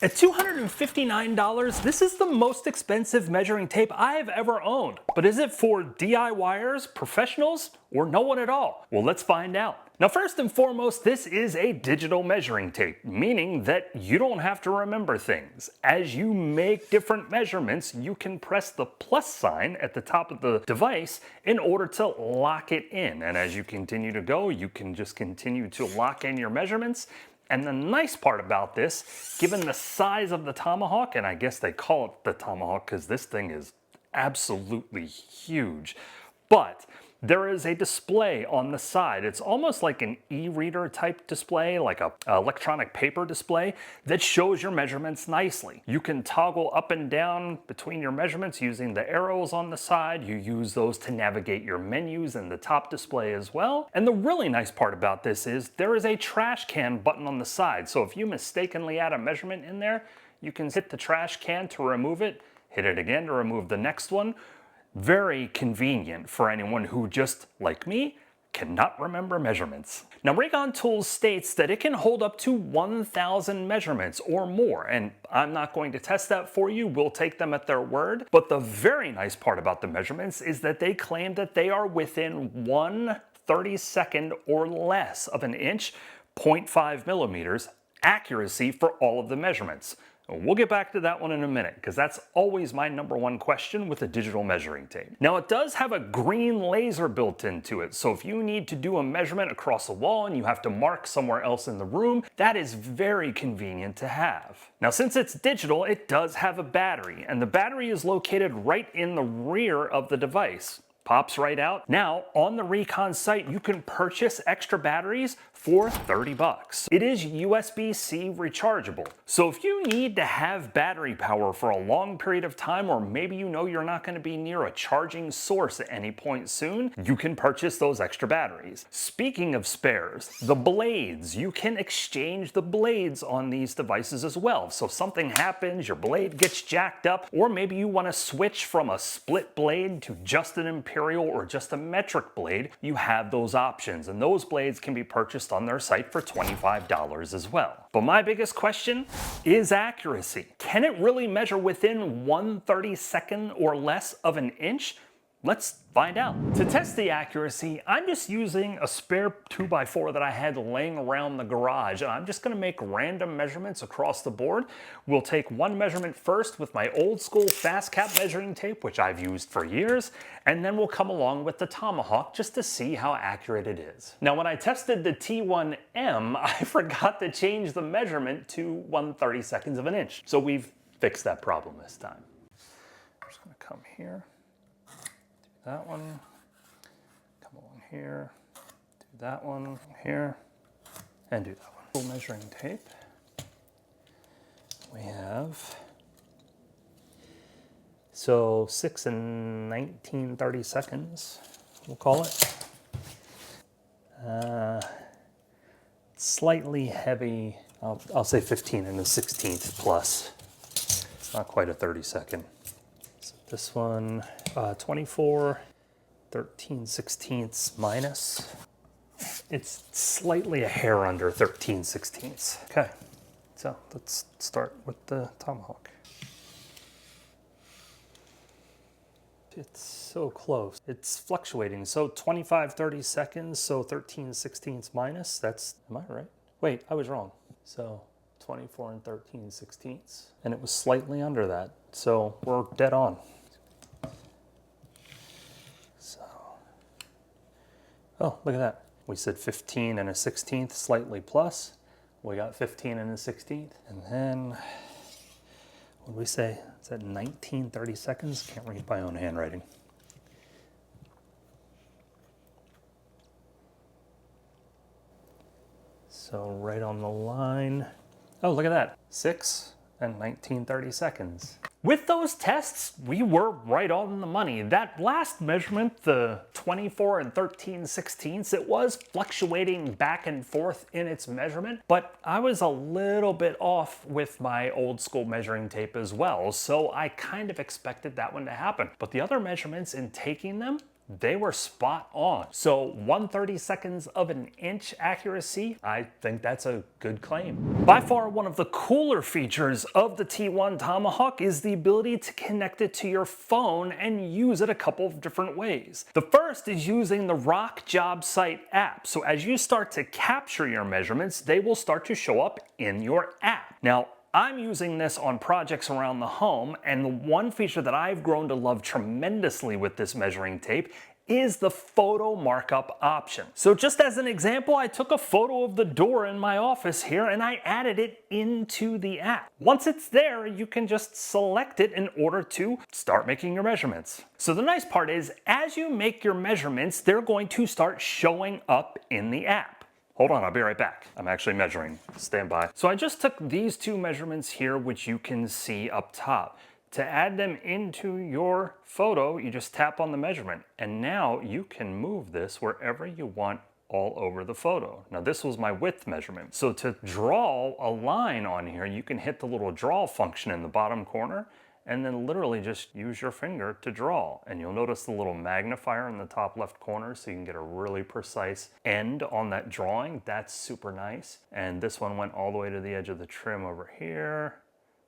At $259, this is the most expensive measuring tape I have ever owned. But is it for DIYers, professionals, or no one at all? Well, let's find out. Now, first and foremost, this is a digital measuring tape, meaning that you don't have to remember things. As you make different measurements, you can press the plus sign at the top of the device in order to lock it in. And as you continue to go, you can just continue to lock in your measurements. And the nice part about this, given the size of the Tomahawk, and I guess they call it the Tomahawk because this thing is absolutely huge, but there is a display on the side. It's almost like an e-reader type display, like a electronic paper display that shows your measurements nicely. You can toggle up and down between your measurements using the arrows on the side. You use those to navigate your menus in the top display as well. And the really nice part about this is there is a trash can button on the side. So if you mistakenly add a measurement in there, you can hit the trash can to remove it, hit it again to remove the next one. Very convenient for anyone who, just like me, cannot remember measurements. Now, Reekon Tools states that it can hold up to 1,000 measurements or more, and I'm not going to test that for you. We'll take them at their word. But the very nice part about the measurements is that they claim that they are within 1/32 or less of an inch, 0.5 millimeters, accuracy for all of the measurements. We'll get back to that one in a minute, because that's always my #1 question with a digital measuring tape. Now, it does have a green laser built into it, so if you need to do a measurement across a wall and you have to mark somewhere else in the room, that is very convenient to have. Now, since it's digital, it does have a battery, and the battery is located right in the rear of the device. Pops right out. Now, on the Reekon site, you can purchase extra batteries for $30. It is USB-C rechargeable. So if you need to have battery power for a long period of time, or maybe you know you're not going to be near a charging source at any point soon, you can purchase those extra batteries. Speaking of spares, the blades, you can exchange the blades on these devices as well. So if something happens, your blade gets jacked up, or maybe you want to switch from a split blade to just an imperial or just a metric blade, you have those options, and those blades can be purchased on their site for $25 as well. But my biggest question is accuracy. Can it really measure within 1/32 or less of an inch? Let's find out. To test the accuracy, I'm just using a spare 2x4 that I had laying around the garage, and I'm just gonna make random measurements across the board. We'll take one measurement first with my old school fast cap measuring tape, which I've used for years, and then we'll come along with the Tomahawk just to see how accurate it is. Now, when I tested the T1M, I forgot to change the measurement to 1/32 of an inch. So we've fixed that problem this time. I'm just gonna come here. That one, come along here, do that one here, and do that one. Full measuring tape. We have, so 6 and 19/32, we'll call it. Slightly heavy, I'll say 15 and a 16th plus. It's not quite a 32nd. So this one, 24 13/16 minus. It's slightly a hair under 13/16. Okay, so let's start with the Tomahawk. It's so close. It's fluctuating. So 25/32, so 13/16 minus. That's, am I right? Wait, I was wrong. So 24 and 13/16, and it was slightly under that. So we're dead on. Oh, look at that. We said 15 and a 16th, slightly plus. We got 15 and a 16th. And then, what did we say? Is that 19/32? Can't read my own handwriting. So right on the line. Oh, look at that. 6 and 19/32. With those tests, we were right on the money. That last measurement, the 24 and 13/16, it was fluctuating back and forth in its measurement, but I was a little bit off with my old school measuring tape as well, so I kind of expected that one to happen. But the other measurements, in taking them, they were spot on. So 1/32 of an inch accuracy, I think that's a good claim. By far, one of the cooler features of the T1 Tomahawk is the ability to connect it to your phone and use it a couple of different ways. The first is using the Rock Job Site app. So as you start to capture your measurements, they will start to show up in your app. Now, I'm using this on projects around the home, and the one feature that I've grown to love tremendously with this measuring tape is the photo markup option. So just as an example, I took a photo of the door in my office here and I added it into the app. Once it's there, you can just select it in order to start making your measurements. So the nice part is, as you make your measurements, they're going to start showing up in the app. Hold on, I'll be right back. I'm actually measuring. Stand by. So I just took these two measurements here, which you can see up top. To add them into your photo, you just tap on the measurement, and now you can move this wherever you want all over the photo. Now this was my width measurement. So to draw a line on here, you can hit the little draw function in the bottom corner and then literally just use your finger to draw. And you'll notice the little magnifier in the top left corner so you can get a really precise end on that drawing. That's super nice. And this one went all the way to the edge of the trim over here.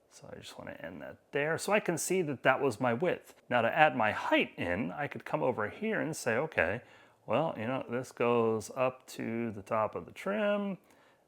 So I just want to end that there. So I can see that that was my width. Now to add my height in, I could come over here and say, okay, well, you know, this goes up to the top of the trim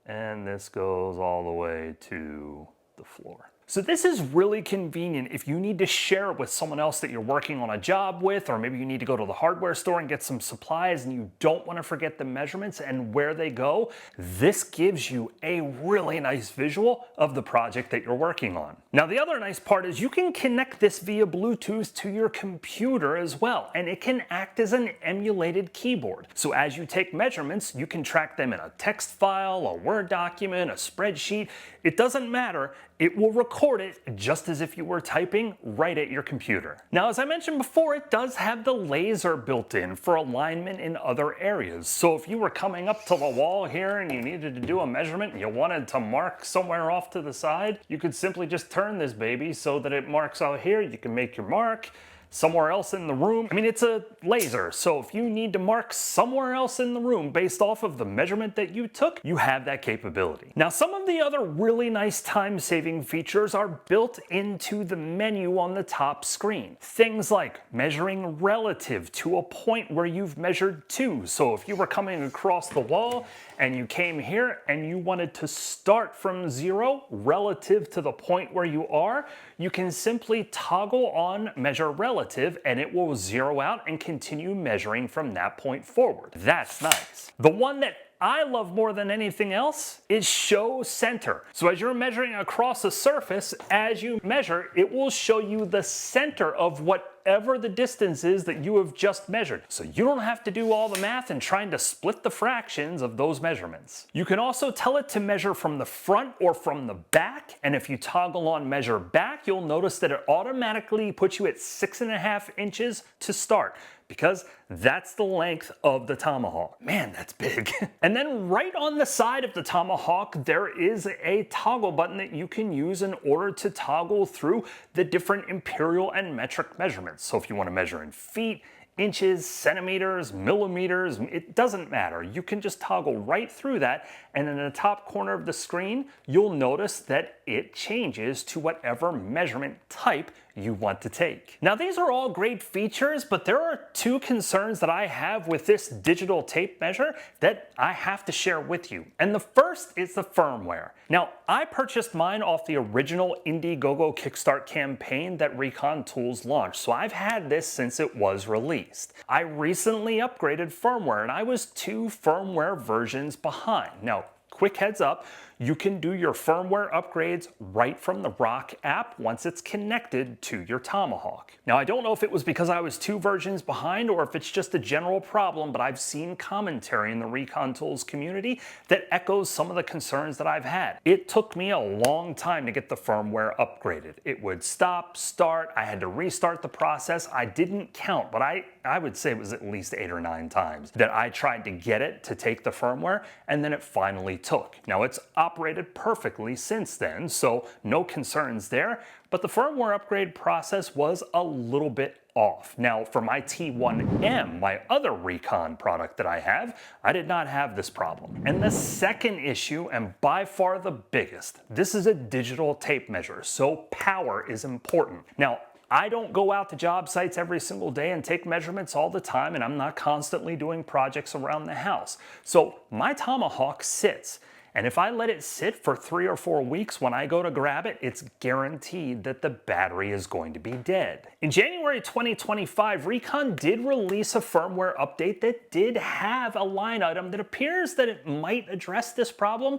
and this goes all the way to the floor. So this is really convenient if you need to share it with someone else that you're working on a job with, or maybe you need to go to the hardware store and get some supplies and you don't want to forget the measurements and where they go. This gives you a really nice visual of the project that you're working on. Now the other nice part is you can connect this via Bluetooth to your computer as well, and it can act as an emulated keyboard. So as you take measurements, you can track them in a text file, a Word document, a spreadsheet. It doesn't matter. It will record it just as if you were typing right at your computer. Now, as I mentioned before, it does have the laser built in for alignment in other areas. So if you were coming up to the wall here and you needed to do a measurement and you wanted to mark somewhere off to the side, you could simply just turn this baby so that it marks out here. You can make your mark somewhere else in the room. I mean, it's a laser, so if you need to mark somewhere else in the room based off of the measurement that you took, you have that capability. Now, some of the other really nice time-saving features are built into the menu on the top screen. Things like measuring relative to a point where you've measured to. So if you were coming across the wall and you came here and you wanted to start from 0 relative to the point where you are, you can simply toggle on measure relative and it will zero out and continue measuring from that point forward. That's nice. The one that I love more than anything else is show center. So as you're measuring across a surface, as you measure, it will show you the center of whatever the distance is that you have just measured. So you don't have to do all the math and trying to split the fractions of those measurements. You can also tell it to measure from the front or from the back. And if you toggle on measure back, you'll notice that it automatically puts you at 6.5 inches to start, because that's the length of the Tomahawk. Man, that's big. And then right on the side of the Tomahawk, there is a toggle button that you can use in order to toggle through the different imperial and metric measurements. So if you want to measure in feet, inches, centimeters, millimeters, it doesn't matter. You can just toggle right through that, and in the top corner of the screen, you'll notice that it changes to whatever measurement type you want to take. Now, these are all great features, but there are two concerns that I have with this digital tape measure that I have to share with you. And the first is the firmware. Now, I purchased mine off the original Indiegogo Kickstart campaign that Reekon Tools launched, so I've had this since it was released. I recently upgraded firmware, and I was 2 firmware versions behind. Now, quick heads up, you can do your firmware upgrades right from the Rock app once it's connected to your Tomahawk. Now, I don't know if it was because I was 2 versions behind or if it's just a general problem, but I've seen commentary in the Reekon Tools community that echoes some of the concerns that I've had. It took me a long time to get the firmware upgraded. It would stop, start, I had to restart the process. I didn't count, but I would say it was at least 8 or 9 times that I tried to get it to take the firmware, and then it finally took. Now, it's optional operated perfectly since then, so no concerns there, but the firmware upgrade process was a little bit off. Now, for my T1M, my other Reekon product that I have, I did not have this problem. And the second issue, and by far the biggest, this is a digital tape measure, so power is important. Now, I don't go out to job sites every single day and take measurements all the time, and I'm not constantly doing projects around the house. So my Tomahawk sits. And if I let it sit for 3 or 4 weeks, when I go to grab it, it's guaranteed that the battery is going to be dead. In January 2025, Reekon did release a firmware update that did have a line item that appears that it might address this problem,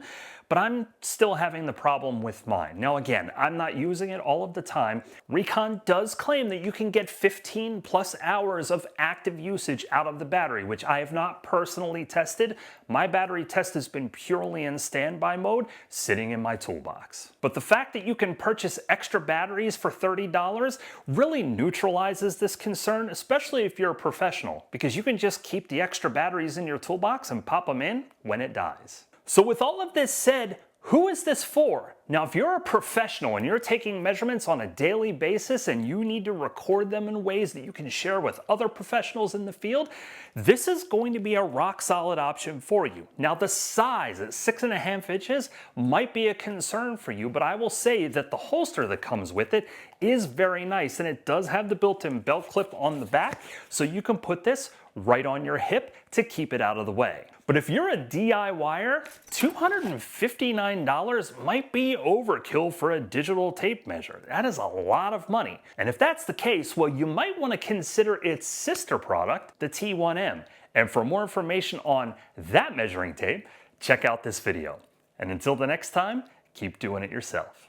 but I'm still having the problem with mine. Now again, I'm not using it all of the time. Reekon does claim that you can get 15 plus hours of active usage out of the battery, which I have not personally tested. My battery test has been purely in standby mode, sitting in my toolbox. But the fact that you can purchase extra batteries for $30 really neutralizes this concern, especially if you're a professional, because you can just keep the extra batteries in your toolbox and pop them in when it dies. So with all of this said, who is this for? Now, if you're a professional and you're taking measurements on a daily basis and you need to record them in ways that you can share with other professionals in the field, this is going to be a rock solid option for you. Now, the size at 6.5 inches might be a concern for you, but I will say that the holster that comes with it is very nice, and it does have the built-in belt clip on the back, so you can put this right on your hip to keep it out of the way. But if you're a DIYer, $259 might be overkill for a digital tape measure. That is a lot of money. And if that's the case, well, you might want to consider its sister product, the T1M. And for more information on that measuring tape, check out this video. And until the next time, keep doing it yourself.